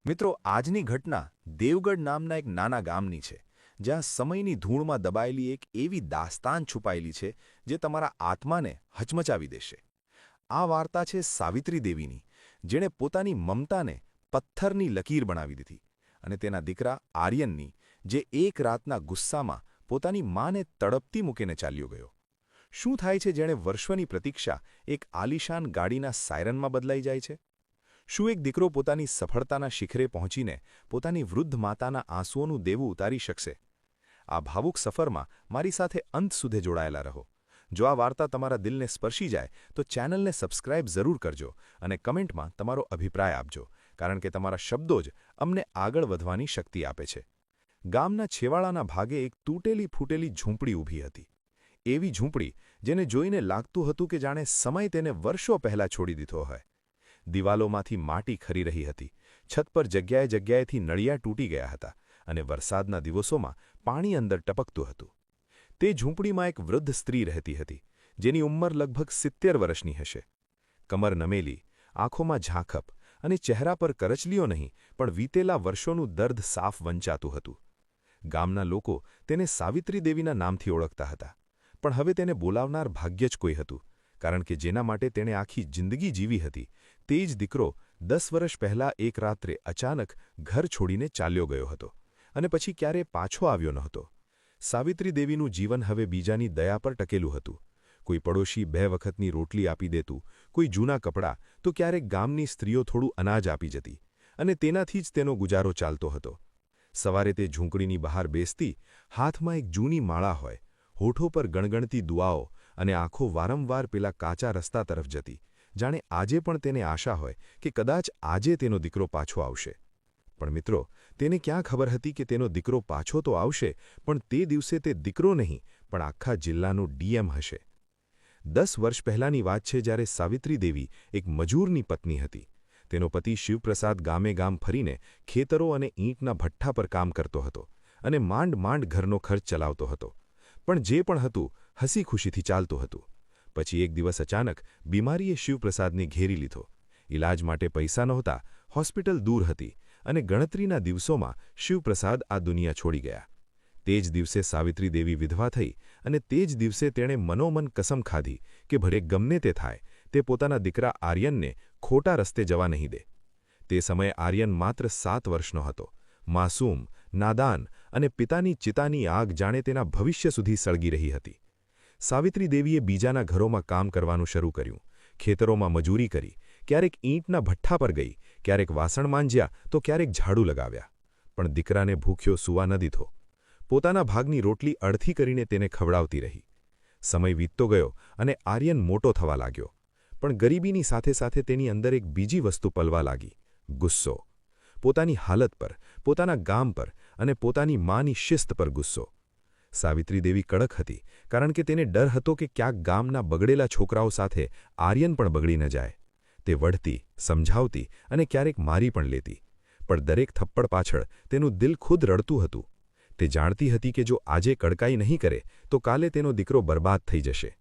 મિત્રો, આજની ઘટના દેવગઢ નામના એક નાના ગામની છે, જ્યાં સમયની ધૂળમાં દબાયેલી એક એવી દાસ્તાન છુપાયેલી છે જે તમારા આત્માને હચમચાવી દેશે. આ વાર્તા છે સાવિત્રી દેવીની, જેણે પોતાની મમતાને પથ્થરની લકીર બનાવી દીધી, અને તેના દીકરા આર્યનની, જે એક રાતના ગુસ્સામાં પોતાની માને તડપતી મૂકીને ચાલ્યો ગયો. શું થાય છે જેણે વર્ષોની પ્રતીક્ષા એક આલિશાન ગાડીના સાયરનમાં બદલાઈ જાય છે? શું એક દીકરો પોતાની સફળતાના શિખરે પહોંચીને પોતાની વૃદ્ધ માતાના આંસુઓનું દેવું ઉતારી શકશે? આ ભાવુક સફરમાં મારી સાથે અંત સુધી જોડાયેલા રહો. જો આ વાર્તા તમારા દિલને સ્પર્શી જાય તો ચેનલને સબસ્ક્રાઇબ જરૂર કરજો અને કમેન્ટમાં તમારો અભિપ્રાય આપજો, કારણ કે તમારા શબ્દો જ અમને આગળ વધવાની શક્તિ આપે છે. ગામના છેવાડાના ભાગે એક તૂટેલી ફૂટેલી ઝૂંપડી ઊભી હતી. એવી ઝૂંપડી જેને જોઈને લાગતું હતું કે જાણે સમય તેને વર્ષો પહેલાં છોડી દીધો હોય. દિવાલોમાંથી માટી ખરી રહી હતી, છત પર જગ્યાએ જગ્યાએથી નળિયા તૂટી ગયા હતા, અને વરસાદના દિવસોમાં પાણી અંદર ટપકતું હતું. તે ઝૂંપડીમાં એક વૃદ્ધ સ્ત્રી રહેતી હતી, જેની ઉંમર લગભગ 70 વર્ષની હશે. કમર નમેલી, આંખોમાં ઝાંખપ અને ચહેરા પર કરચલીઓ નહીં પણ વીતેલા વર્ષોનું દર્દ સાફ વંચાતું હતું. ગામના લોકો તેને સાવિત્રી દેવીના નામથી ઓળખતા હતા, પણ હવે તેને બોલાવનાર ભાગ્ય જ કોઈ હતું, કારણ કે જેના માટે તેણે આખી જિંદગી જીવી હતી તે જ દીકરો 10 વર્ષ પહેલાં એક રાત્રે અચાનક ઘર છોડીને ચાલ્યો ગયો હતો, અને પછી ક્યારેય પાછો આવ્યો નહોતો. સાવિત્રી દેવીનું જીવન હવે બીજાની દયા પર ટકેલું હતું. કોઈ પડોશી 2 વખતની રોટલી આપી દેતું, કોઈ જૂના કપડાં, તો ક્યારેક ગામની સ્ત્રીઓ થોડું અનાજ આપી જતી, અને તેનાથી જ તેનો ગુજારો ચાલતો હતો. સવારે તે ઝૂંપડીની બહાર બેસતી, હાથમાં એક જૂની માળા હોય, હોઠો પર ગણગણતી દુઆઓ, અને આંખો વારંવાર પેલા કાચા રસ્તા તરફ જતી, જાણે આજે પણ તેને આશા હોય કે કદાચ આજે તેનો દીકરો પાછો આવશે. પણ મિત્રો, તેને ક્યાં ખબર હતી કે તેનો દીકરો પાછો તો આવશે, પણ તે દિવસે તે દીકરો નહીં પણ આખા જિલ્લાનું ડીએમ હશે. 10 વર્ષ પહેલાંની વાત છે, જ્યારે સાવિત્રી દેવી એક મજૂરની પત્ની હતી. તેનો પતિ શિવપ્રસાદ ગામે ગામ ફરીને ખેતરો અને ઈંટના ભઠ્ઠા પર કામ કરતો હતો, અને માંડ માંડ ઘરનો ખર્ચ ચલાવતો હતો. પણ જે પણ હતું હસી ખુશીથી ચાલતું હતું. પછી એક દિવસ અચાનક બીમારીએ શિવપ્રસાદને ઘેરી લીધો. ઇલાજ માટે પૈસા નહોતા, હોસ્પિટલ દૂર હતી, અને ગણતરીના દિવસોમાં શિવપ્રસાદ આ દુનિયા છોડી ગયા. તે જ દિવસે સાવિત્રી દેવી વિધવા થઈ, અને તે જ દિવસે તેણે મનોમન કસમ ખાધી કે ભલે ગમે તે થાય, તે પોતાના દીકરા આર્યનને ખોટા રસ્તે જવા નહીં દે. તે સમયે આર્યન માત્ર 7 વર્ષનો હતો, માસૂમ, નાદાન, અને પિતાની ચિતાની આગ જાણે તેના ભવિષ્ય સુધી સળગી રહી હતી. સાવિત્રી દેવીએ બીજાના ઘરોમાં કામ કરવાનું શરૂ કર્યું, ખેતરોમાં મજૂરી કરી, ક્યારેક ઈંટના ભઠ્ઠા પર ગઈ, ક્યારેક વાસણ માંજ્યા તો ક્યારેક ઝાડુ લગાવ્યા. પણ દીકરાને ભૂખ્યો સૂવા ન દીધો. પોતાના ભાગની રોટલી અડધી કરીને તેને ખવડાવતી રહી. સમય વીતતો ગયો અને આર્યન મોટો થવા લાગ્યો. પણ ગરીબીની સાથે સાથે તેની અંદર એક બીજી વસ્તુ પલવા લાગી: ગુસ્સો. પોતાની હાલત પર, પોતાના ગામ પર, અને પોતાની માની શિસ્ત પર ગુસ્સો. સાવિત્રી દેવી કડક હતી, કારણ કે તેને ડર હતો કે ક્યાંક ગામના બગડેલા છોકરાઓ સાથે આર્યન પણ બગડી ન જાય. તે વઢતી, સમજાવતી અને ક્યારેક મારી પણ લેતી, પણ દરેક થપ્પડ પાછળ તેનું દિલ ખુદ રડતું હતું. તે જાણતી હતી કે જો આજે કડકાઈ નહીં કરે તો કાલે તેનો દીકરો બરબાદ થઈ જશે.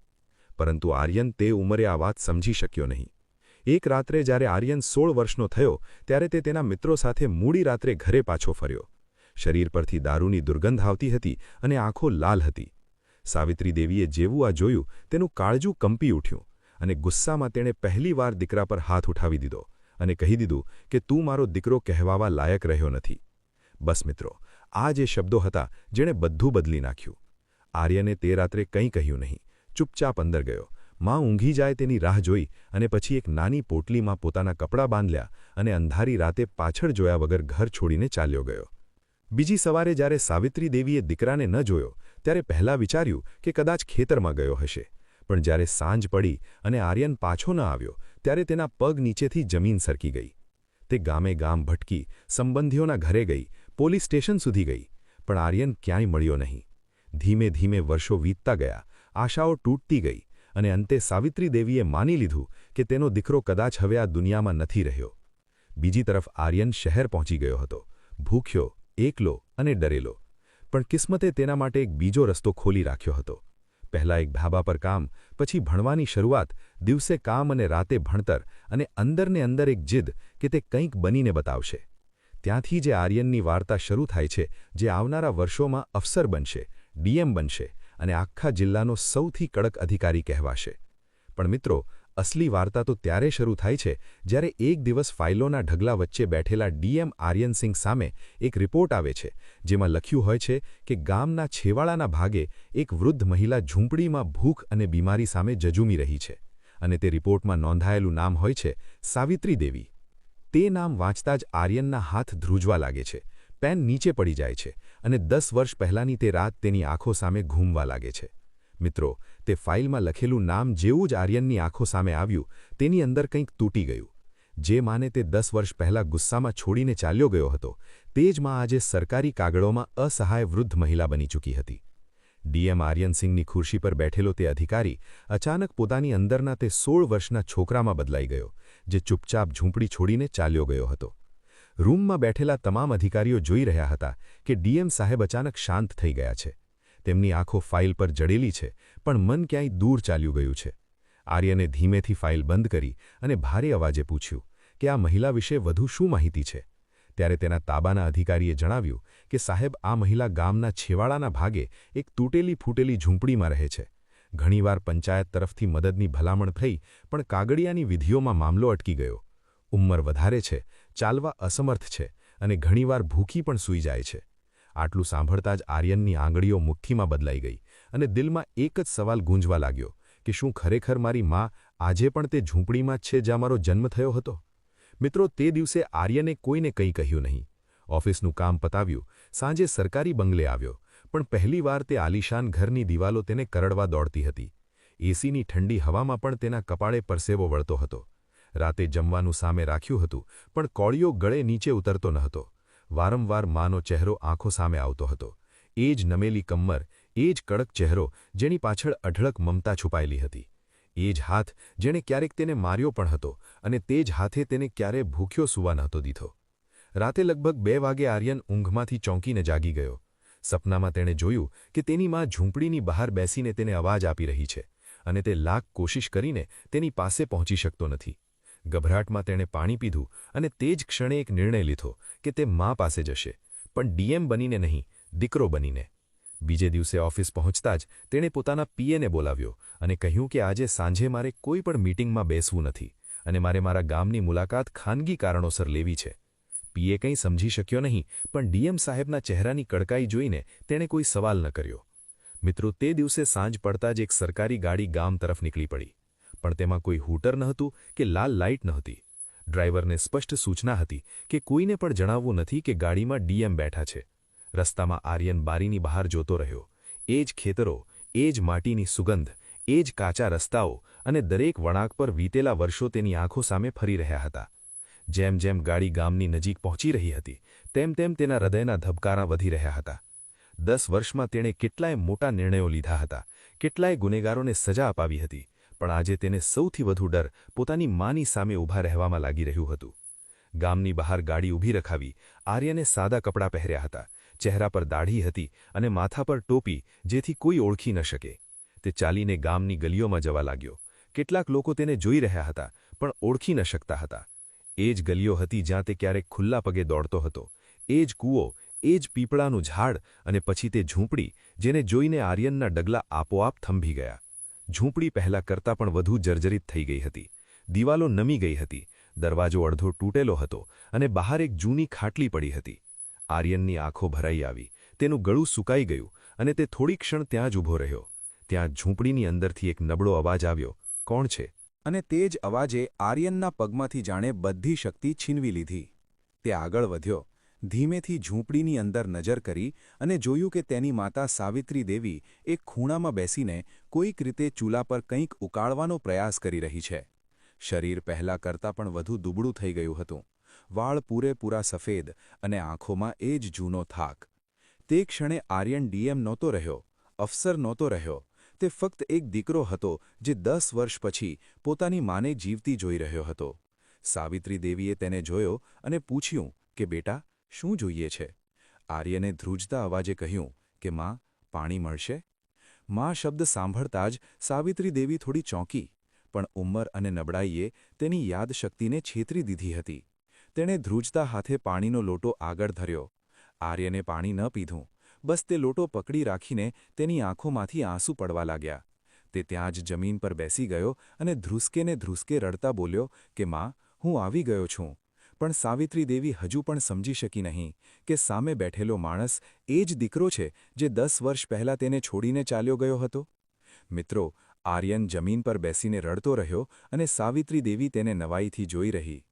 પરંતુ આર્યન તે ઉંમરે આ વાત સમજી શક્યો નહીં. એક રાત્રે જ્યારે આર્યન 16 વર્ષનો થયો, ત્યારે તે તેના મિત્રો સાથે મૂડી રાત્રે ઘરે પાછો ફર્યો. શરીર પરથી દારૂની દુર્ગંધ આવતી હતી અને આંખો લાલ હતી. સાવિત્રી દેવીએ જેવું આ જોયું, તેનું કાળજું કંપી ઉઠ્યું, અને ગુસ્સામાં તેણે પહેલીવાર દીકરા પર હાથ ઉઠાવી દીધો અને કહી દીધું કે તું મારો દીકરો કહેવાવા લાયક રહ્યો નથી. બસ મિત્રો, આ જે શબ્દો હતા જેણે બધું બદલી નાખ્યું. આર્યને તે રાત્રે કંઈ કહ્યું નહીં, ચૂપચાપ અંદર ગયો. માં ઊંઘી જાય તેની રાહ જોઈ, અને પછી એક નાની પોટલીમાં પોતાના કપડાં બાંધ્યા અને અંધારી રાતે પાછળ જોયા વગર ઘર છોડીને ચાલ્યો ગયો. બીજી સવારે જ્યારે સાવિત્રી દેવીએ દીકરાને ન જોયો, ત્યારે પહેલાં વિચાર્યું કે કદાચ ખેતરમાં ગયો હશે. પણ જ્યારે સાંજ પડી અને આર્યન પાછો ન આવ્યો, ત્યારે તેના પગ નીચેથી જમીન સરકી ગઈ. તે ગામે ગામ ભટકી, સંબંધીઓના ઘરે ગઈ, પોલીસ સ્ટેશન સુધી ગઈ, પણ આર્યન ક્યાંય મળ્યો નહીં. ધીમે ધીમે વર્ષો વીતતા ગયા, આશાઓ તૂટતી ગઈ, અને અંતે સાવિત્રી દેવીએ માની લીધું કે તેનો દીકરો કદાચ હવે આ દુનિયામાં નથી રહ્યો. બીજી તરફ આર્યન શહેર પહોંચી ગયો હતો, ભૂખ્યો, એકલો અને ડરેલો. પણ કિસ્મતે તેના માટે એક બીજો રસ્તો ખોલી રાખ્યો હતો. પહેલાં એક ધાબા પર કામ, પછી ભણવાની શરૂઆત, દિવસે કામ અને રાતે ભણતર, અને અંદરને અંદર એક જીદ કે તે કંઈક બનીને બતાવશે. ત્યાંથી જે આર્યનની વાર્તા શરૂ થાય છે, જે આવનારા વર્ષોમાં અફસર બનશે, ડીએમ બનશે અને આખા જિલ્લાનો સૌથી કડક અધિકારી કહેવાશે. પણ મિત્રો, અસલી વાર્તા તો ત્યારે શરૂ થાય છે જ્યારે એક દિવસ ફાઇલોના ઢગલા વચ્ચે બેઠેલા ડીએમ આર્યનસિંહ સામે એક રિપોર્ટ આવે છે, જેમાં લખ્યું હોય છે કે ગામના છેવાડાના ભાગે એક વૃદ્ધ મહિલા ઝૂંપડીમાં ભૂખ અને બીમારી સામે જજુમી રહી છે, અને તે રિપોર્ટમાં નોંધાયેલું નામ હોય છે સાવિત્રી દેવી. તે નામ વાંચતા જ આર્યનના હાથ ધ્રુજવા લાગે છે, પેન નીચે પડી જાય છે અને 10 વર્ષ પહેલાંની તે રાત તેની આંખો સામે ઘૂમવા લાગે છે. મિત્રો, તે ફાઇલમાં લખેલું નામ જેવું જ આર્યનની આંખો સામે આવ્યું, તેની અંદર કંઈક તૂટી ગયું. જે માને તે 10 વર્ષ પહેલાં ગુસ્સામાં છોડીને ચાલ્યો ગયો હતો, તે જ માં આજે સરકારી કાગળોમાં અસહાય વૃદ્ધ મહિલા બની ચૂકી હતી. ડીએમ આર્યનસિંહની ખુરશી પર બેઠેલો તે અધિકારી અચાનક પોતાની અંદરના તે 16 વર્ષના છોકરામાં બદલાઈ ગયો, જે ચૂપચાપ ઝૂંપડી છોડીને ચાલ્યો ગયો હતો. રૂમમાં બેઠેલા તમામ અધિકારીઓ જોઈ રહ્યા હતા કે ડીએમ સાહેબ અચાનક શાંત થઈ ગયા છે. તેમની આંખો ફાઇલ પર જડેલી છે, પણ મન ક્યાંય દૂર ચાલ્યું ગયું છે. આર્યને ધીમેથી ફાઇલ બંધ કરી અને ભારે અવાજે પૂછ્યું કે આ મહિલા વિશે વધુ શું માહિતી છે. ત્યારે તેના તાબાના અધિકારીએ જણાવ્યું કે સાહેબ, આ મહિલા ગામના છેવાડાના ભાગે એક તૂટેલી ફૂટેલી ઝૂંપડીમાં રહે છે. ઘણીવાર પંચાયત તરફથી મદદની ભલામણ થઈ, પણ કાગળિયાની વિધિઓમાં મામલો અટકી ગયો. ઉંમર વધારે છે, ચાલવા અસમર્થ છે અને ઘણીવાર ભૂખી પણ સૂઈ જાય છે. આટલું સાંભળતા જ આર્યનની આંગળીઓ મુઠ્ઠીમાં બદલાઈ ગઈ અને દિલમાં એક જ સવાલ ગૂંજવા લાગ્યો કે શું ખરેખર મારી માં આજે પણ તે ઝૂંપડીમાં જ છે જ્યાં મારો જન્મ થયો હતો? મિત્રો, તે દિવસે આર્યને કોઈને કંઈ કહ્યું નહીં. ઓફિસનું કામ પતાવ્યું, સાંજે સરકારી બંગલે આવ્યો, પણ પહેલીવાર તે આલીશાન ઘરની દિવાલો તેને કરડવા દોડતી હતી. એસીની ઠંડી હવામાં પણ તેના કપાળે પરસેવો વળતો હતો. રાતે જમવાનું સામે રાખ્યું હતું, પણ કોળિયો ગળે નીચે ઉતરતો ન હતો. વારંવાર માનો ચહેરો આંખો સામે આવતો હતો. એ જ નમેલી કમર, એ જ કડક ચહેરો જેની પાછળ અઢળક મમતા છુપાયેલી હતી. એ જ હાથ જેણે ક્યારેક તેને માર્યો પણ હતો અને તે જ હાથે તેને ક્યારે ભૂખ્યો સૂવા નહોતો દીધો. રાતે લગભગ 2 વાગે આર્યન ઊંઘમાંથી ચોંકીને જાગી ગયો. સપનામાં તેણે જોયું કે તેની માં ઝૂંપડીની બહાર બેસીને તેને અવાજ આપી રહી છે અને તે લાખ કોશિશ કરીને તેની પાસે પહોંચી શકતો નથી. ગભરાટમાં તેણે પાણી પીધું અને તે જ ક્ષણે એક નિર્ણય લીધો કે તે માં પાસે જશે, પણ ડીએમ બનીને નહીં, દીકરો બનીને. બીજે દિવસે ઓફિસ પહોંચતા જ તેણે પોતાના પીએને બોલાવ્યો અને કહ્યું કે આજે સાંજે મારે કોઈ પણ મીટિંગમાં બેસવું નથી અને મારે મારા ગામની મુલાકાત ખાનગી કારણોસર લેવી છે. પીએ કંઈ સમજી શક્યો નહીં, પણ ડીએમ સાહેબના ચહેરાની કડકાઈ જોઈને તેણે કોઈ સવાલ ન કર્યો. મિત્રો, તે દિવસે સાંજ પડતા જ એક સરકારી ગાડી ગામ તરફ નીકળી પડી, પણ તેમાં કોઈ હૂટર નહોતું કે લાલ લાઇટ નહોતી. ડ્રાઈવરને સ્પષ્ટ સૂચના હતી કે કોઈને પણ જણાવવું નથી કે ગાડીમાં ડીએમ બેઠા છે. રસ્તામાં આર્યન બારીની બહાર જોતો રહ્યો. એ જ ખેતરો, એ જ માટીની સુગંધ, એ જ કાચા રસ્તાઓ અને દરેક વળાંક પર વીતેલા વર્ષો તેની આંખો સામે ફરી રહ્યા હતા. જેમ જેમ ગાડી ગામની નજીક પહોંચી રહી હતી, તેમ તેમ તેના હૃદયના ધબકારા વધી રહ્યા હતા. 10 વર્ષમાં તેણે કેટલાય મોટા નિર્ણયો લીધા હતા, કેટલાય ગુનેગારોને સજા અપાવી હતી, પણ આજે તેને સૌથી વધુ ડર પોતાની માની સામે ઊભા રહેવામાં લાગી રહ્યું હતું. ગામની બહાર ગાડી ઊભી રખાવી. આર્યને સાદા કપડાં પહેર્યા હતા, ચહેરા પર દાઢી હતી અને માથા પર ટોપી, જેથી કોઈ ઓળખી ન શકે. તે ચાલીને ગામની ગલીઓમાં જવા લાગ્યો. કેટલાક લોકો તેને જોઈ રહ્યા હતા, પણ ઓળખી ન શકતા હતા. એ જ ગલીઓ હતી જ્યાં તે ક્યારેક ખુલ્લા પગે દોડતો હતો. એ જ કૂવો, એ જ પીપળાનું ઝાડ અને પછી તે ઝૂંપડી, જેને જોઈને આર્યનના ડગલા આપોઆપ થંભી ગયા. ઝૂંપડી પહેલાં કરતાં પણ વધુ જર્જરિત થઈ ગઈ હતી. દિવાલો નમી ગઈ હતી, દરવાજો અડધો તૂટેલો હતો અને બહાર એક જૂની ખાટલી પડી હતી. આર્યનની આંખો ભરાઈ આવી, તેનું ગળું સુકાઈ ગયું અને તે થોડી ક્ષણ ત્યાં જ ઊભો રહ્યો. ત્યાં ઝૂંપડીની અંદરથી એક નબળો અવાજ આવ્યો, "કોણ છે?" અને તે જ અવાજે આર્યનના પગમાંથી જાણે બધી શક્તિ છીનવી લીધી. તે આગળ વધ્યો, ધીમેથી ઝૂંપડીની અંદર નજર કરી અને જોયું કે તેની માતા સાવિત્રી દેવી એક ખૂણામાં બેસીને કોઈક રીતે ચૂલા પર કંઈક ઉકાળવાનો પ્રયાસ કરી રહી છે. શરીર પહેલાં કરતાં પણ વધુ દુબળું થઈ ગયું હતું. વાળ પૂરેપૂરા સફેદ અને આંખોમાં એ જ જૂનો થાક. તે ક્ષણે આર્યન ડીએમ નહોતો રહ્યો, અફસર નહોતો રહ્યો. તે ફક્ત એક દીકરો હતો જે 10 વર્ષ પછી પોતાની માને જીવતી જોઈ રહ્યો હતો. સાવિત્રી દેવીએ તેને જોયો અને પૂછ્યું કે બેટા, શું જોઈએ છે? આર્યને ધ્રુજતા અવાજે કહ્યું કે માં, પાણી મળશે? માં શબ્દ સાંભળતા જ સાવિત્રી દેવી થોડી ચોંકી, પણ ઉંમર અને નબળાઈએ તેની યાદશક્તિને છેતરી દીધી હતી. તેણે ધ્રુજતા હાથે પાણીનો લોટો આગળ ધર્યો. આર્યને પાણી ન પીધું. બસ તે લોટો પકડી રાખીને તેની આંખોમાંથી આંસુ પડવા લાગ્યા. તે ત્યાં જ જમીન પર બેસી ગયો અને ધ્રુસકે ને ધ્રુસકે રડતા બોલ્યો કે માં, હું આવી ગયો છું. પણ સાવિત્રી દેવી હજુ પણ સમજી શકી નહીં કે સામે બેઠેલો માણસ એ જ દીકરો છે જે 10 વર્ષ પહેલાં તેને છોડીને ચાલ્યો ગયો હતો. મિત્રો, આર્યન જમીન પર બેસીને રડતો રહ્યો અને સાવિત્રી દેવી તેને નવાઈથી જોઈ રહી.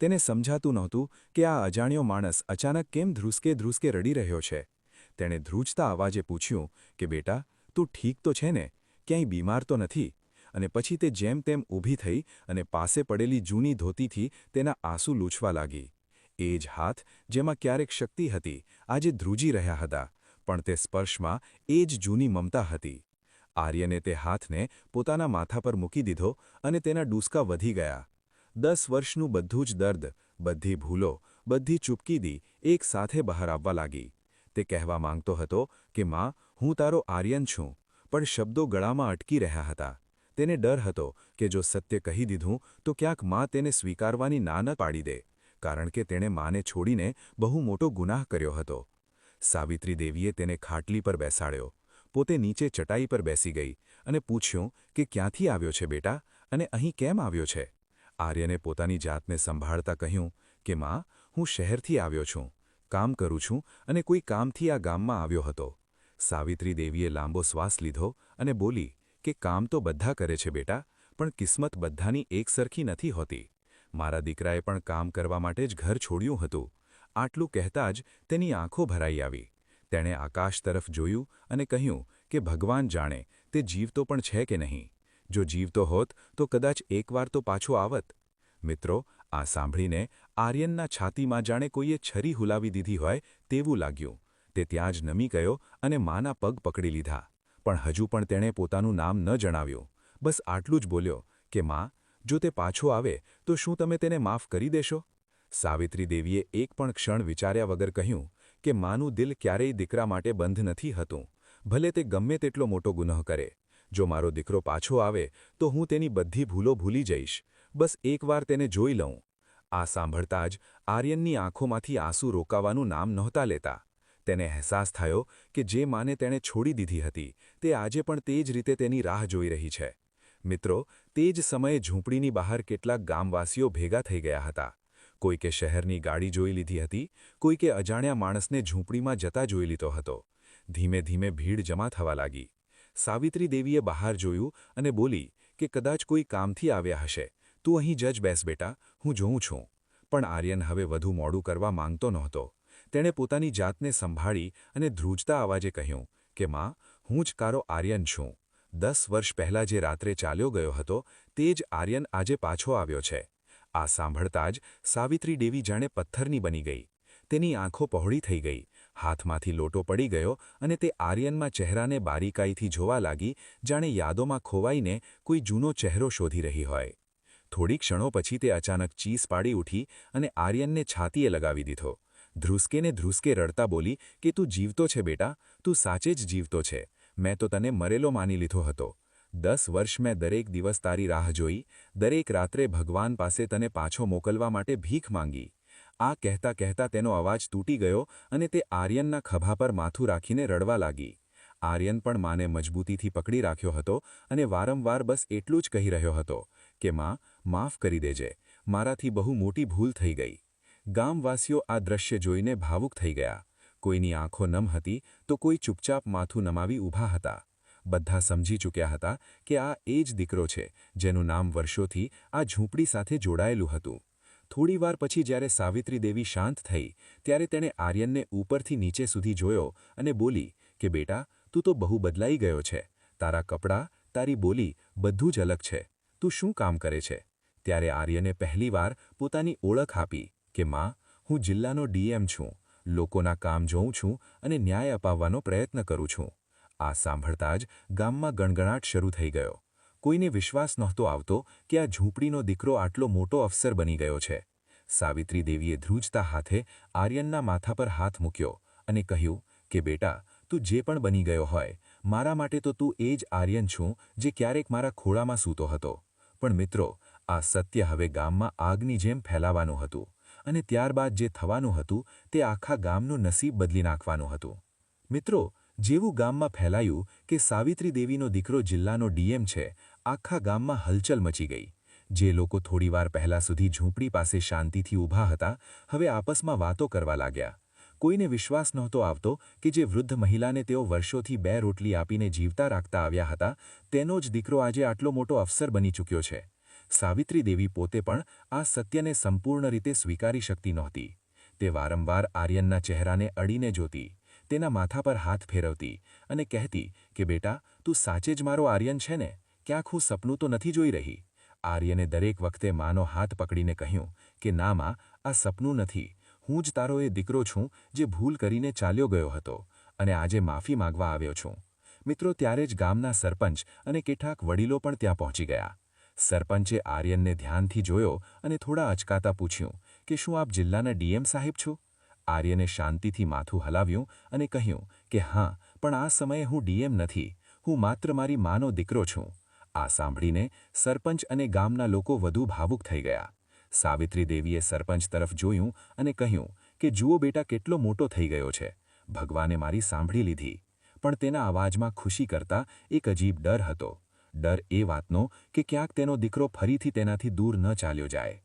તેને સમજાતું નહોતું કે આ અજાણ્યો માણસ અચાનક કેમ ધ્રુસકે ધ્રુસકે રડી રહ્યો છે. તેણે ધ્રુજતા અવાજે પૂછ્યું કે બેટા, તું ઠીક તો છે ને? ક્યાંય બીમાર તો નથી? અને પછી તે જેમ તેમ ઊભી થઈ અને પાસે પડેલી જૂની ધોતીથી તેના આંસુ લૂછવા લાગી. એ જ હાથ જેમાં ક્યારેક શક્તિ હતી આજે ધ્રુજી રહ્યા હતા, પણ તે સ્પર્શમાં એ જ જૂની મમતા હતી. આર્યને તે હાથને પોતાના માથા પર મૂકી દીધો અને તેના ડૂસકા વધી ગયા. 10 વર્ષનું બધું જ દર્દ, બધી ભૂલો, બધી ચૂપકીદી એક સાથે બહાર આવવા લાગી. તે કહેવા માંગતો હતો કે માં, હું તારો આર્યન છું, પણ શબ્દો ગળામાં અટકી રહ્યા હતા. તેને ડર હતો કે જો સત્ય કહી દીધું તો ક્યાંક માં તેને સ્વીકારવાની ના ન પાડી દે, કારણ કે તેણે માને છોડીને બહુ મોટો ગુનાહ કર્યો હતો. સાવિત્રી દેવીએ તેને ખાટલી પર બેસાડ્યો. પોતે નીચે ચટાઈ પર બેસી ગઈ અને પૂછ્યું કે ક્યાંથી આવ્યો છે બેટા, અને અહીં કેમ આવ્યો છે? આર્યને પોતાની જાતને સંભાળતા કહ્યું કે માં, હું શહેરથી આવ્યો છું, કામ કરું છું અને કોઈ કામથી આ ગામમાં આવ્યો હતો. સાવિત્રી દેવીએ લાંબો શ્વાસ લીધો અને બોલી કે કામ તો બધા કરે છે બેટા, પણ કિસ્મત બધાની એક સરખી નથી હોતી. મારા દીકરાએ પણ કામ કરવા માટે જ ઘર છોડ્યું હતું. આટલું કહેતા જ તેની આંખો ભરાઈ આવી. તેણે આકાશ તરફ જોયું અને કહ્યું કે ભગવાન જાણે તે જીવતો પણ છે કે નહીં. જો જીવતો હોત તો કદાચ એકવાર તો પાછો આવત. મિત્રો, આ સાંભળીને આર્યનના છાતીમાં જાણે કોઈએ છરી હુલાવી દીધી હોય તેવું લાગ્યું. તે ત્યાં જ નમી ગયો અને માના પગ પકડી લીધા. પણ હજુ પણ તેણે પોતાનું નામ ન જણાવ્યું. બસ આટલું જ બોલ્યો કે માં, જો તે પાછો આવે તો શું તમે તેને માફ કરી દેશો? સાવિત્રી દેવીએ એક પણ ક્ષણ વિચાર્યા વગર કહ્યું કે માનું દિલ ક્યારેય દીકરા માટે બંધ નથી હતું, ભલે તે ગમે તેટલો મોટો ગુનો કરે. જો મારો દીકરો પાછો આવે તો હું તેની બધી ભૂલો ભૂલી જઈશ. બસ એકવાર તેને જોઈ લઉં. આ સાંભળતા જ આર્યનની આંખોમાંથી આંસુ રોકાવાનું નામ નહોતા લેતા. તેને અહેસાસ થયો કે જે માને તેણે છોડી દીધી હતી તે આજે પણ તે જ રીતે તેની રાહ જોઈ રહી છે. મિત્રો, તે જ સમયે ઝૂંપડીની બહાર કેટલાક ગામવાસીઓ ભેગા થઈ ગયા હતા. કોઈકે શહેરની ગાડી જોઈ લીધી હતી, કોઈકે અજાણ્યા માણસને ઝૂંપડીમાં જતા જોઈ લીધો હતો. ધીમે ધીમે ભીડ જમા થવા લાગી. સાવિત્રી દેવીએ બહાર જોયું અને બોલી કે કદાચ કોઈ કામથી આવ્યા હશે. તું અહીં જ બેસ બેટા, હું જોઉં છું. પણ આર્યન હવે વધુ મોડું કરવા માંગતો નહોતો. તેણે પોતાની જાતને સંભાળી અને ધ્રુજતા અવાજે કહ્યું કે માં, હું જ કારો આર્યન છું. 10 વર્ષ પહેલાં જે રાત્રે ચાલ્યો ગયો હતો તે જ આર્યન આજે પાછો આવ્યો છે. આ સાંભળતા જ સાવિત્રી દેવી જાણે પથ્થરની બની ગઈ. તેની આંખો પહોળી થઈ ગઈ, હાથમાંથી લોટો પડી ગયો અને તે આર્યનમાં ચહેરાને બારીકાઈથી જોવા લાગી, જાણે યાદોમાં ખોવાઈને કોઈ જૂનો ચહેરો શોધી રહી હોય. થોડી ક્ષણો પછી તે અચાનક ચીસ પાડી ઉઠી અને આર્યનને છાતીએ લગાવી દીધો. ધ્રુસકે ને ધ્રુસકે રડતા બોલી કે તું જીવતો છે બેટા, તું સાચે જ જીવતો છે. મેં તો તને મરેલો માની લીધો હતો. 10 વર્ષ મેં દરેક દિવસ તારી રાહ જોઈ, દરેક રાત્રે ભગવાન પાસે તને પાછો મોકલવા માટે ભીખ માંગી. આ કહેતા કહેતા તેનો અવાજ તૂટી ગયો અને તે આર્યનના ખભા પર માથું રાખીને રડવા લાગી. આર્યન પણ માને મજબૂતીથી પકડી રાખ્યો હતો અને વારંવાર બસ એટલું જ કહી રહ્યો હતો કે માં, માફ કરી દેજે, મારાથી બહુ મોટી ભૂલ થઈ ગઈ. ગામવાસીઓ આ દ્રશ્ય જોઈને ભાવુક થઈ ગયા. કોઈની આંખો નમ હતી તો કોઈ ચૂપચાપ માથું નમાવી ઊભા હતા. બધા સમજી ચૂક્યા હતા કે આ એ જ દીકરો છે જેનું નામ વર્ષોથી આ ઝૂંપડી સાથે જોડાયેલું હતું. થોડીવાર પછી જ્યારે સાવિત્રી દેવી શાંત થઈ ત્યારે તેણે આર્યનને ઉપરથી નીચે સુધી જોયો અને બોલી કે બેટા, તું તો બહુ બદલાઈ ગયો છે. તારા કપડાં, તારી બોલી, બધું જ અલગ છે. તું શું કામ કરે છે? ત્યારે આર્યને પહેલીવાર પોતાની ઓળખ આપી કે માં, હું જિલ્લાનો ડીએમ છું, લોકોના કામ જોઉં છું અને ન્યાય અપાવવાનો પ્રયત્ન કરું છું. આ સાંભળતા જ ગામમાં ગણગણાટ શરૂ થઈ ગયો. કોઈને વિશ્વાસ નહોતો આવતો કે આ ઝૂંપડીનો દીકરો આટલો મોટો અફસર બની ગયો છે. સાવિત્રી દેવીએ ધ્રુજતા હાથે આર્યનના માથા પર હાથ મૂક્યો અને કહ્યું કે બેટા, તું જે પણ બની ગયો હોય, મારા માટે તો તું એ જ આર્યન છું જે ક્યારેક મારા ખોળામાં સૂતો હતો. પણ મિત્રો, આ સત્ય હવે ગામમાં આગની જેમ ફેલાવાનું હતું અને ત્યારબાદ જે થવાનું હતું તે આખા ગામનું નસીબ બદલી નાખવાનું હતું. મિત્રો, જેવું ગામમાં ફેલાયું કે સાવિત્રી દેવીનો દીકરો જિલ્લાનો ડીએમ છે, આખા ગામમાં હલચલ મચી ગઈ. જે લોકો થોડીવાર પહેલા સુધી ઝૂંપડી પાસે શાંતિથી ઊભા હતા, હવે આપસમાં વાતો કરવા લાગ્યા. કોઈને વિશ્વાસ નહોતો આવતો કે જે વૃદ્ધ મહિલાને તેઓ વર્ષોથી 2 રોટલી આપીને જીવતા રાખતા આવ્યા હતા, તેનો જ દીકરો આજે આટલો મોટો અફસર બની ચૂક્યો છે. સાવિત્રી દેવી પોતે પણ આ સત્યને સંપૂર્ણ રીતે સ્વીકારી શકતી નહોતી. તે વારંવાર આર્યનના ચહેરાને અડીને જોતી, તેના માથા પર હાથ ફેરવતી અને કહેતી કે બેટા, તું સાચે જ મારો આર્યન છે ને? ક્યાંક હું સપનું તો નથી જોઈ રહી? આર્યને દરેક વખતે માનો હાથ પકડીને કહ્યું કે ના માં, આ સપનું નથી. હું જ તારો એ દીકરો છું જે ભૂલ કરીને ચાલ્યો ગયો હતો અને આજે માફી માંગવા આવ્યો છું. મિત્રો, ત્યારે જ ગામના સરપંચ અને કેટલાક વડીલો પણ ત્યાં પહોંચી ગયા. સરપંચે આર્યનને ધ્યાનથી જોયો અને થોડા અચકાતા પૂછ્યું કે શું આપ જિલ્લાના ડીએમ સાહેબ છો? આર્યને શાંતિથી માથું હલાવ્યું અને કહ્યું કે હા, પણ આ સમયે હું ડીએમ નથી. હું માત્ર મારી માનો દીકરો છું. આ સાંભળીને સરપંચ અને ગામના લોકો વધુ ભાવુક થઈ ગયા. સાવિત્રી દેવીએ સરપંચ તરફ જોયું અને કહ્યું કે જુઓ બેટા, કેટલો મોટો થઈ ગયો છે. ભગવાને મારી સાંભળી લીધી. પણ તેના અવાજમાં ખુશી કરતાં એક અજીબ ડર હતો. ડર એ વાતનો કે ક્યાંક તેનો દીકરો ફરીથી તેનાથી દૂર ન ચાલ્યો જાય.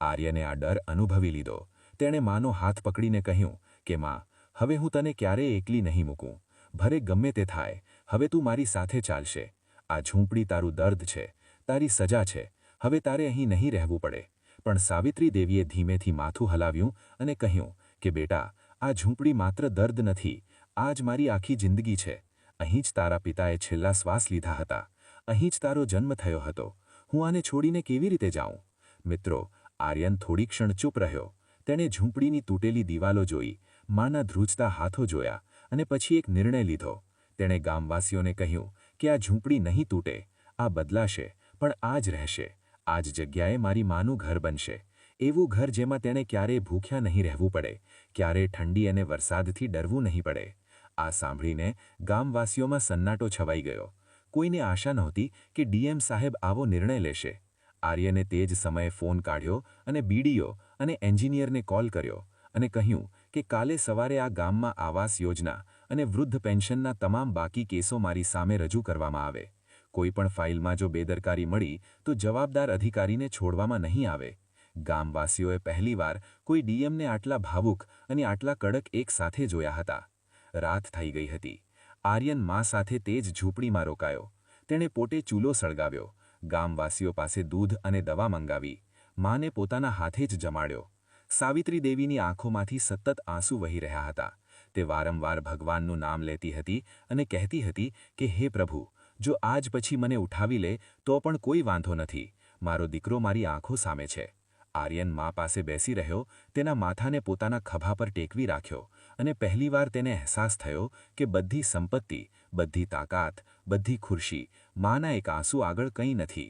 આર્યને આ ડર અનુભવી લીધો. તેણે માનો હાથ પકડીને કહ્યું કે માં, હવે હું તને ક્યારેય એકલી નહીં મૂકું. ભલે ગમે તે થાય, હવે તું મારી સાથે ચાલશે. આ ઝૂંપડી તારું દર્દ છે, તારી સજા છે. હવે તારે અહીં નહીં રહેવું પડે. પણ સાવિત્રી દેવીએ ધીમેથી માથું હલાવ્યું અને કહ્યું કે બેટા, આ ઝૂંપડી માત્ર દર્દ નથી, આ જ મારી આખી જિંદગી છે. અહીં જ તારા પિતાએ છેલ્લા શ્વાસ લીધા હતા. અહીં જ તારો જન્મ થયો હતો. હું આને છોડીને કેવી રીતે જાઉં? મિત્રો, આર્યન થોડી ક્ષણ ચૂપ રહ્યો. તેણે ઝૂંપડીની તૂટેલી દિવાલો જોઈ, માના ધ્રુજતા હાથો જોયા અને પછી એક નિર્ણય લીધો. તેણે ગામવાસીઓને કહ્યું કે આ ઝૂંપડી નહીં તૂટે, આ બદલાશે, પણ આ જ રહેશે. આ જ જગ્યાએ મારી માનું ઘર બનશે. એવું ઘર જેમાં તેણે ક્યારેય ભૂખ્યા નહીં રહેવું પડે, ક્યારેય ઠંડી અને વરસાદથી ડરવું નહીં પડે. આ સાંભળીને ગામવાસીઓમાં સન્નાટો છવાઈ ગયો. કોઈને આશા નહોતી કે ડીએમ સાહેબ આવો નિર્ણય લેશે. આર્યને તે જ સમયે ફોન કાઢ્યો અને બીડીઓ અને એન્જિનિયરને કોલ કર્યો અને કહ્યું કે કાલે સવારે આ ગામમાં આવાસ યોજના અને વૃદ્ધ પેન્શનના તમામ બાકી કેસો મારી સામે રજૂ કરવામાં આવે. કોઈપણ ફાઇલમાં જો બેદરકારી મળી તો જવાબદાર અધિકારીને છોડવામાં નહીં આવે. ગામવાસીઓએ પહેલીવાર કોઈ ડીએમને આટલા ભાવુક અને આટલા કડક એક સાથે જોયા હતા. રાત થઈ ગઈ હતી. આર્યન મા સાથે તે જ ઝૂંપડીમાં રોકાયો. તેણે પોતે ચૂલો સળગાવ્યો, ગામવાસીઓ પાસે દૂધ અને દવા મંગાવી, માને પોતાના હાથે જ જમાડ્યો. સાવિત્રી દેવીની આંખોમાંથી સતત આંસુ વહી રહ્યા હતા. તે વારંવાર ભગવાનનું નામ લેતી હતી અને કહેતી હતી કે હે પ્રભુ, જો આજ પછી મને ઉઠાવી લે તો પણ કોઈ વાંધો નથી. મારો દીકરો મારી આંખો સામે છે. આર્યન મા પાસે બેસી રહ્યો, તેના માથાને પોતાના ખભા પર ટેકવી રાખ્યો અને પહેલીવાર તેને અહેસાસ થયો કે બધી સંપત્તિ, બધી તાકાત, બધી ખુરશી માના એક આંસુ આગળ કંઈ નથી.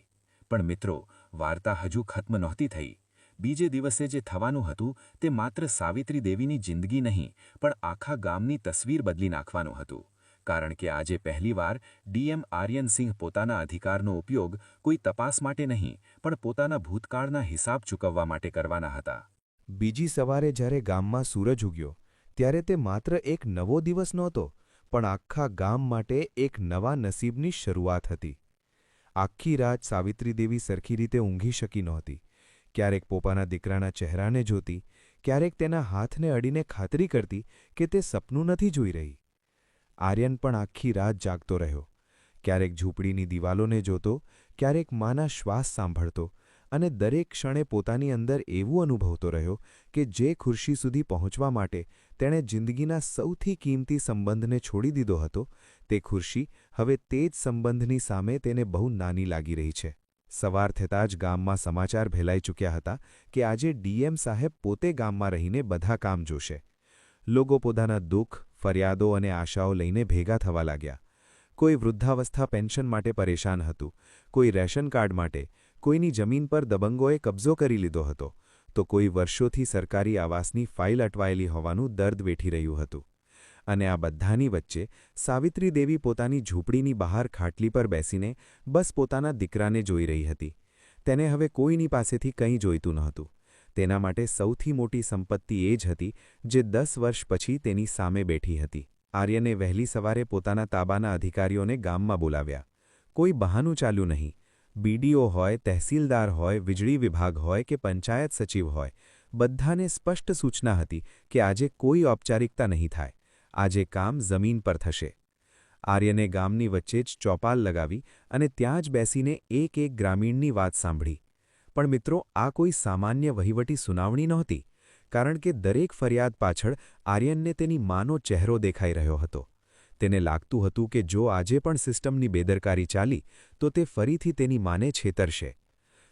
પણ મિત્રો, વાર્તા હજુ ખત્મ નહોતી થઈ. બીજે દિવસે જે થવાનું હતું તે માત્ર સાવિત્રી દેવીની જિંદગી નહીં, પણ આખા ગામની તસવીર બદલી નાખવાનું હતું. કારણ કે આજે પહેલીવાર ડીએમ આર્યન સિંહ પોતાના અધિકારનો ઉપયોગ કોઈ તપાસ માટે નહીં, પણ પોતાના ભૂતકાળના હિસાબ ચૂકવવા માટે કરવાના હતા. બીજી સવારે જ્યારે ગામમાં સૂરજ ઉગ્યો, ત્યારે તે માત્ર એક નવો દિવસ નહોતો, પણ આખા ગામ માટે એક નવા નસીબની શરૂઆત હતી. આખી રાત સાવિત્રી દેવી સરખી રીતે ઊંઘી શકી નહોતી. ક્યારેક પોતાના દીકરાના ચહેરાને જોતી, ક્યારેક તેના હાથને અડીને ખાતરી કરતી કે તે સપનું નથી જોઈ રહી. આર્યન પણ આખી રાત જાગતો રહ્યો. ક્યારેક ઝૂંપડીની દિવાલોને જોતો, ક્યારેક માના શ્વાસ સાંભળતો અને દરેક ક્ષણે પોતાની અંદર એવું અનુભવતો રહ્યો કે જે ખુરશી સુધી પહોંચવા માટે તેણે જિંદગીના સૌથી કિંમતી સંબંધને છોડી દીધો હતો, તે ખુરશી હવે તે જ સંબંધની સામે તેને બહુ નાની લાગી રહી છે. સવાર થતાં જ ગામમાં સમાચાર ફેલાઈ ચૂક્યા હતા કે આજે ડીએમ સાહેબ પોતે ગામમાં રહીને બધા કામ જોશે. લોકો પોતાના દુઃખ, ફરિયાદો અને આશાઓ લઈને ભેગા થવા લાગ્યા. કોઈ વૃદ્ધાવસ્થા પેન્શન માટે પરેશાન હતું, કોઈ રેશન કાર્ડ માટે, કોઈની જમીન પર દબંગોએ કબજો કરી લીધો હતો, તો કોઈ વર્ષોથી સરકારી આવાસની ફાઇલ અટવાયેલી હોવાનું દર્દ વેઠી રહ્યું હતું. અને આ બધાની વચ્ચે સાવિત્રી દેવી પોતાની ઝૂંપડીની બહાર ખાટલી પર બેસીને બસ પોતાના દીકરાને જોઈ રહી હતી. તેને હવે કોઈની પાસેથી કંઈ જોઈતું નહોતું. તેના માટે સૌથી મોટી સંપત્તિ એ જ હતી જે 10 વર્ષ પછી તેની સામે બેઠી હતી. આર્યને વહેલી સવારે પોતાના તાબાના અધિકારીઓને ગામમાં બોલાવ્યા. કોઈ બહાનું ચાલ્યું નહીં. બીડીઓ હોય, તહેસીલદાર હોય, વીજળી વિભાગ હોય કે પંચાયત સચિવ હોય, બધાને સ્પષ્ટ સૂચના હતી કે આજે કોઈ ઔપચારિકતા નહીં થાય. આજે કામ જમીન પર થશે. આર્યને ગામની વચ્ચે જ ચોપાલ લગાવી અને ત્યાં જ બેસીને એક ગ્રામીણની વાત સાંભળી. પણ મિત્રો, આ કોઈ સામાન્ય વહીવટી સુનાવણી નહોતી, કારણ કે દરેક ફરિયાદ પાછળ આર્યનને તેની માનો ચહેરો દેખાઈ રહ્યો હતો. તેને લાગતું હતું કે જો આજે પણ સિસ્ટમની બેદરકારી ચાલી તો તે ફરીથી તેની માને છેતરશે.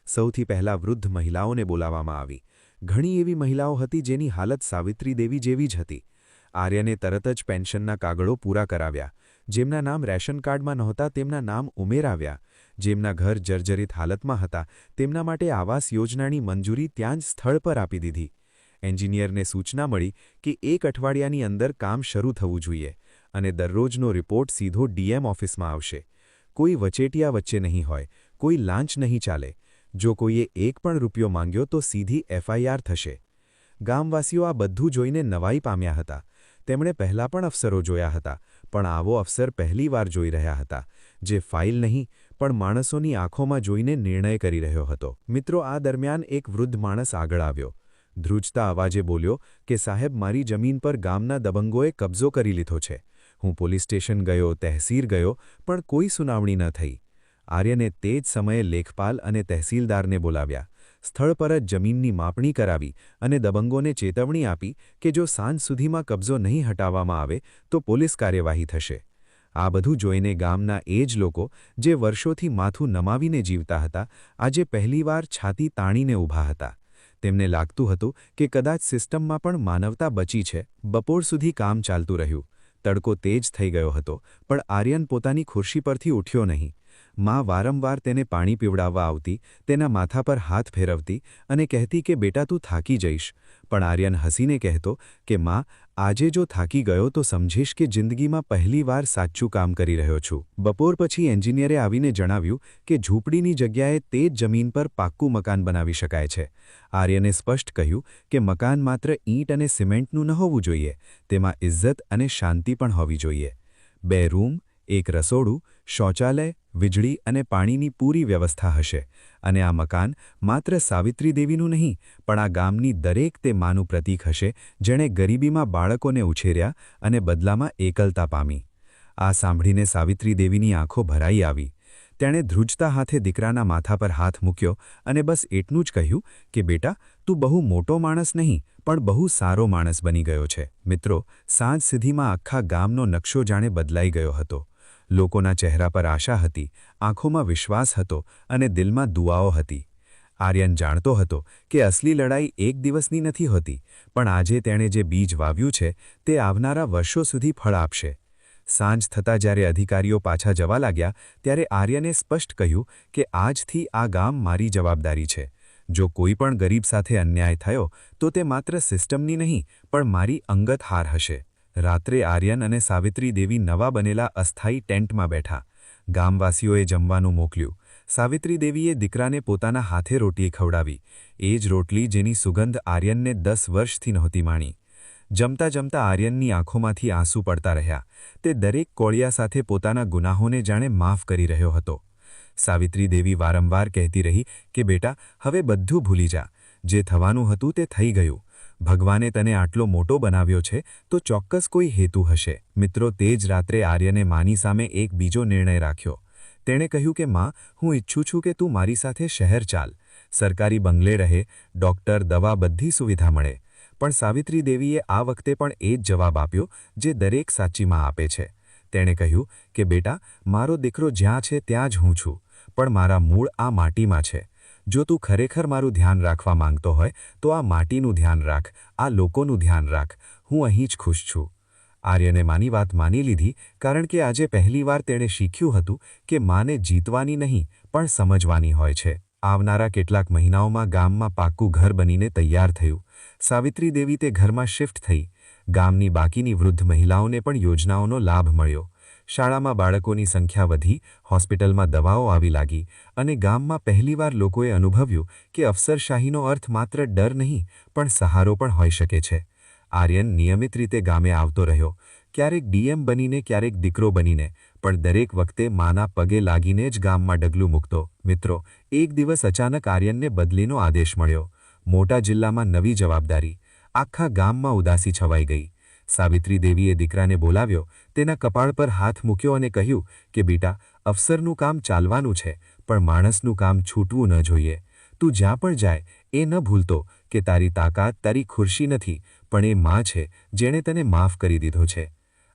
સૌથી પહેલાં વૃદ્ધ મહિલાઓને બોલાવવામાં આવી. ઘણી એવી મહિલાઓ હતી જેની હાલત સાવિત્રી દેવી જેવી જ હતી. આર્યને તરત જ પેન્શનના કાગળો પૂરા કરાવ્યા. જેમના નામ રેશન કાર્ડમાં નહોતા તેમના નામ ઉમેરાવ્યા. જેમના ઘર જર્જરિત હાલતમાં હતા તેમના માટે આવાસ યોજનાની મંજૂરી ત્યાં જ સ્થળ પર આપી દીધી. એન્જિનિયરને સૂચના મળી કે 1 અઠવાડિયાની અંદર કામ શરૂ થવું જોઈએ અને દરરોજનો રિપોર્ટ સીધો ડીએમ ઓફિસમાં આવશે. કોઈ વચેટિયા વચ્ચે નહીં હોય, કોઈ લાંચ નહીં ચાલે. જો કોઈએ એક પણ રૂપિયો માંગ્યો તો સીધી એફઆઈઆર થશે. ગામવાસીઓ આ બધું જોઈને નવાઈ પામ્યા હતા. તેમણે પહેલાં પણ અફસરો જોયા હતા, પણ આવો અફસર પહેલીવાર જોઈ રહ્યા હતા, જે ફાઇલ નહીં પણ માણસોની આંખોમાં જોઈને નિર્ણય કરી રહ્યો હતો. મિત્રો, આ દરમિયાન એક વૃદ્ધ માણસ આગળ આવ્યો. ધ્રુજતા અવાજે બોલ્યો કે સાહેબ, મારી જમીન પર ગામના દબંગોએ કબજો કરી લીધો છે. હું પોલીસ સ્ટેશન ગયો, તહેસીલ ગયો, પણ કોઈ સુનાવણી ન થઈ. આર્યને તે જ સમયે લેખપાલ અને તહેસીલદારને બોલાવ્યા. સ્થળ પર જ જમીનની માપણી કરાવી અને દબંગોને ચેતવણી આપી કે જો સાંજ સુધીમાં કબજો નહીં હટાવવામાં આવે તો પોલીસ કાર્યવાહી થશે. આ બધું જોઈને ગામના એ જ લોકો જે વર્ષોથી માથું નમાવીને જીવતા હતા, આજે પહેલીવાર છાતી તાણીને ઊભા હતા. તેમને લાગતું હતું કે કદાચ સિસ્ટમમાં પણ માનવતા બચી છે. બપોર સુધી કામ ચાલતું રહ્યું. તડકો તેજ થઈ ગયો હતો, પણ આર્યન પોતાની ખુરશી પરથી ઉઠ્યો નહીં. માં વારંવાર તેને પાણી પીવડાવવા આવતી, તેના માથા પર હાથ ફેરવતી અને કહેતી કે બેટા, તું થાકી જઈશ. પણ આર્યન હસીને કહેતો કે માં, આજે જો થાકી ગયો તો સમજીશ કે જિંદગીમાં પહેલીવાર સાચું કામ કરી રહ્યો છું. બપોર પછી એન્જિનિયરે આવીને જણાવ્યું કે ઝૂંપડીની જગ્યાએ તે જ જમીન પર પાક્કું મકાન બનાવી શકાય છે. આર્યને સ્પષ્ટ કહ્યું કે મકાન માત્ર ઈંટ અને સિમેન્ટનું ન હોવું જોઈએ, તેમાં ઇજ્જત અને શાંતિ પણ હોવી જોઈએ. 2 રૂમ, 1 રસોડું, શૌચાલય, વીજળી અને પાણીની પૂરી વ્યવસ્થા હશે. અને આ મકાન માત્ર સાવિત્રી દેવીનું નહીં, પણ આ ગામની દરેક તે માનું પ્રતીક હશે જેણે ગરીબીમાં બાળકોને ઉછેર્યા અને બદલામાં એકલતા પામી. આ સાંભળીને સાવિત્રી દેવીની આંખો ભરાઈ આવી. તેણે ધ્રુજતા હાથે દીકરાના માથા પર હાથ મૂક્યો અને બસ એટલું જ કહ્યું કે બેટા, તું બહુ મોટો માણસ નહીં પણ બહુ સારો માણસ બની ગયો છે. મિત્રો, સાંજ સુધીમાં આખા ગામનો નકશો જાણે બદલાઈ ગયો હતો. લોકોના ચહેરા પર આશા હતી, આંખોમાં વિશ્વાસ હતો અને દિલમાં દુઆઓ હતી. આર્યન જાણતો હતો કે અસલી લડાઈ એક દિવસની નથી હોતી, પણ આજે તેણે જે બીજ વાવ્યું છે તે આવનારા વર્ષો સુધી ફળ આપશે. સાંજ થતાં જ્યારે અધિકારીઓ પાછા જવા લાગ્યા ત્યારે આર્યને સ્પષ્ટ કહ્યું કે આજથી આ ગામ મારી જવાબદારી છે. જો કોઈ પણ ગરીબ સાથે અન્યાય થયો તો તે માત્ર સિસ્ટમની નહીં પણ મારી અંગત હાર હશે. રાત્રે આર્યન અને સાવિત્રી દેવી નવા બનેલા અસ્થાયી ટેન્ટમાં બેઠા. ગામવાસીઓએ જમવાનું મોકલ્યું. સાવિત્રી દેવીએ દીકરાને પોતાના હાથે રોટલી ખવડાવી, એ જ રોટલી જેની સુગંધ આર્યનને 10 વર્ષથી નહોતી માણી. જમતા જમતા આર્યનની આંખોમાંથી આંસુ પડતા રહ્યા. તે દરેક કોળિયા સાથે પોતાના ગુનાહોને જાણે માફ કરી રહ્યો હતો. સાવિત્રી દેવી વારંવાર કહેતી રહી કે બેટા, હવે બધું ભૂલી જા. જે થવાનું હતું તે થઈ ગયું. ભગવાને તને આટલો મોટો બનાવ્યો છે તો ચોક્કસ કોઈ હેતુ હશે. મિત્રો, તે જ રાત્રે આર્યને માની સામે એક બીજો નિર્ણય રાખ્યો. તેણે કહ્યું કે માં, હું ઈચ્છું છું કે તું મારી સાથે શહેર ચાલ. સરકારી બંગલે રહે, ડૉક્ટર, દવા બધી સુવિધા મળે. પણ સાવિત્રી દેવીએ આ વખતે પણ એ જ જવાબ આપ્યો જે દરેક સાચીમાં આપે છે. તેણે કહ્યું કે બેટા, મારો દીકરો જ્યાં છે ત્યાં જ હું છું, પણ મારા મૂળ આ માટીમાં છે. જો તું ખરેખર મારું ધ્યાન રાખવા માંગતો હોય તો આ માટીનું ધ્યાન રાખ, આ લોકોનું ધ્યાન રાખ. હું અહીં જ ખુશ છું. આર્યને માની વાત માની લીધી, કારણ કે આજે પહેલીવાર તેણે શીખ્યું હતું કે માને જીતવાની નહીં પણ સમજવાની હોય છે. આવનારા કેટલાક મહિનાઓમાં ગામમાં પાક્કું ઘર બનીને તૈયાર થયું. સાવિત્રી દેવી તે ઘરમાં શિફ્ટ થઈ. ગામની બાકીની વૃદ્ધ મહિલાઓને પણ યોજનાઓનો લાભ મળ્યો. શાળામાં બાળકોની સંખ્યા વધી, હોસ્પિટલમાં દવાઓ આવી લાગી અને ગામમાં પહેલીવાર લોકોએ અનુભવ્યું કે અફસરશાહીનો અર્થ માત્ર ડર નહીં પણ સહારો પણ હોઈ શકે છે. આર્યન નિયમિત રીતે ગામે આવતો રહ્યો, ક્યારેક ડીએમ બનીને, ક્યારેક દીકરો બનીને, પણ દરેક વખતે માના પગે લાગીને જ ગામમાં ડગલું મૂકતો. મિત્રો, એક દિવસ અચાનક આર્યનને બદલીનો આદેશ મળ્યો. મોટા જિલ્લામાં નવી જવાબદારી. આખા ગામમાં ઉદાસી છવાઈ ગઈ. સાવિત્રી દેવીએ દીકરાને બોલાવ્યો, તેના કપાળ પર હાથ મૂક્યો અને કહ્યું કે બેટા, અફસરનું કામ ચાલવાનું છે, પણ માણસનું કામ છૂટવું ન જોઈએ. તું જ્યાં પણ જાય એ ન ભૂલતો કે તારી તાકાત તારી ખુરશી નથી, પણ એ માં છે જેણે તને માફ કરી દીધો છે.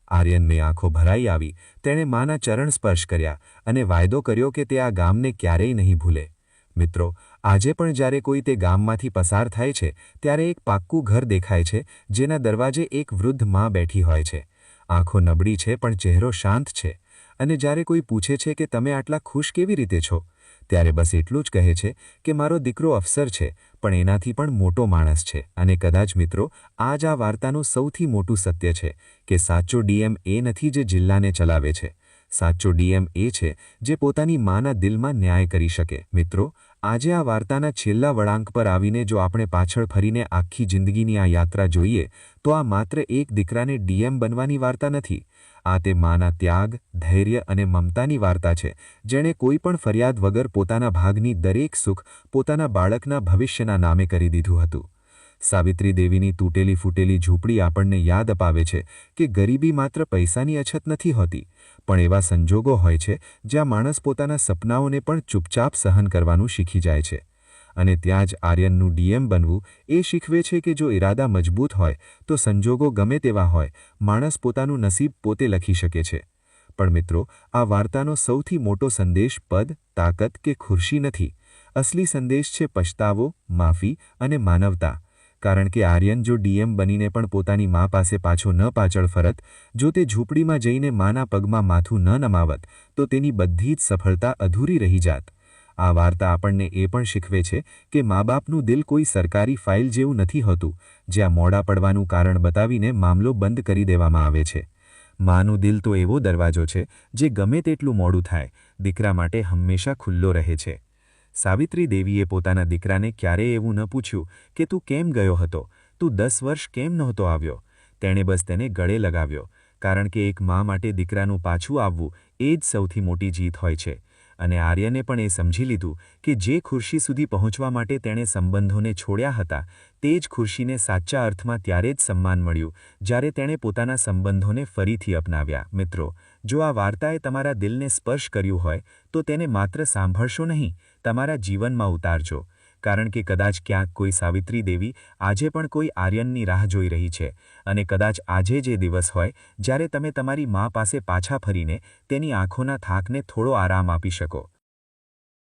આર્યનની આંખો ભરાઈ આવી. તેણે માના ચરણ સ્પર્શ કર્યા અને વાયદો કર્યો કે તે આ ગામને ક્યારેય નહીં ભૂલે. મિત્રો, આજે પણ જ્યારે કોઈ તે ગામમાંથી પસાર થાય છે ત્યારે એક પાક્કું ઘર દેખાય છે જેના દરવાજે એક વૃદ્ધ માં બેઠી હોય છે. આંખો નબળી છે પણ ચહેરો શાંત છે. અને જ્યારે કોઈ પૂછે છે કે તમે આટલા ખુશ કેવી રીતે છો, ત્યારે બસ એટલું જ કહે છે કે મારો દીકરો અફસર છે, પણ એનાથી પણ મોટો માણસ છે. અને કદાચ મિત્રો, આ જ આ વાર્તાનું સૌથી મોટું સત્ય છે કે સાચો ડીએમ એ નથી જે જિલ્લાને ચલાવે છે. સાચો ડીએમ એ છે જે પોતાની માના દિલમાં ન્યાય કરી શકે. મિત્રો, આજે આ વાર્તાના છેલ્લા વળાંક પર આવીને જો આપણે પાછળ ફરીને આખી જિંદગીની આ યાત્રા જોઈએ તો આ માત્ર એક દીકરાને ડીએમ બનવાની વાર્તા નથી. આ તે માના ત્યાગ, ધૈર્ય અને મમતાની વાર્તા છે, જેણે કોઈ પણ ફરિયાદ વગર પોતાના ભાગની દરેક સુખ પોતાના બાળકના ભવિષ્યના નામે કરી દીધું હતું. સાવિત્રી દેવીની તૂટેલી ફૂટેલી ઝૂંપડી આપણને યાદ અપાવે છે કે ગરીબી માત્ર પૈસાની અછત નથી હોતી, પણ એવા સંજોગો હોય છે જ્યાં માણસ પોતાના સપનાઓને પણ ચૂપચાપ સહન કરવાનું શીખી જાય છે. અને ત્યાં જ આર્યનનું ડીએમ બનવું એ શીખવે છે કે જો ઈરાદા મજબૂત હોય તો સંજોગો ગમે તેવા હોય, માણસ પોતાનું નસીબ પોતે લખી શકે છે. પણ મિત્રો, આ વાર્તાનો સૌથી મોટો સંદેશ પદ, તાકાત કે ખુરશી નથી. અસલી સંદેશ છે પછતાવો, માફી અને માનવતા. કારણ કે આર્યન જો ડીએમ બનીને પણ પોતાની મા પાસે પાછો ન પાછળ ફરત, જો તે ઝૂંપડીમાં જઈને માના પગમાં માથું ન નમાવત, તો તેની બધી જ સફળતા અધૂરી રહી જાત. આ વાર્તા આપણને એ પણ શીખવે છે કે મા બાપનું દિલ કોઈ સરકારી ફાઇલ જેવું નથી હોતું, જ્યાં મોડા પડવાનું કારણ બતાવીને મામલો બંધ કરી દેવામાં આવે છે. માનું દિલ તો એવો દરવાજો છે જે ગમે તેટલું મોડું થાય, દીકરા માટે હંમેશા ખુલ્લો રહે છે. સાવિત્રી દેવીએ પોતાના દીકરાને ક્યારેય એવું ન પૂછ્યું કે તું કેમ ગયો હતો, તું 10 વર્ષ કેમ નહોતો આવ્યો. તેણે બસ તેને ગળે લગાવ્યો, કારણ કે એક મા માટે દીકરાનું પાછું આવવું એ જ સૌથી મોટી જીત હોય છે. અને આર્યને પણ એ સમજી લીધું કે જે ખુરશી સુધી પહોંચવા માટે તેણે સંબંધોને છોડ્યા હતા, તે જ ખુરશીને સાચા અર્થમાં ત્યારે જ સન્માન મળ્યું જ્યારે તેણે પોતાના સંબંધોને ફરીથી અપનાવ્યા. મિત્રો, જો આ વાર્તાએ તમારા દિલને સ્પર્શ કર્યું હોય તો તેને માત્ર સાંભળશો નહીં, તમારા જીવનમાં ઉતારજો. કારણ કે કદાચ ક્યાંક કોઈ સાવિત્રી દેવી આજે પણ કોઈ આર્યનની રાહ જોઈ રહી છે. અને કદાચ આજે જે દિવસ હોય જ્યારે તમે તમારી મા પાસે પાછા ફરીને તેની આંખોના થાકને થોડો આરામ આપી શકો.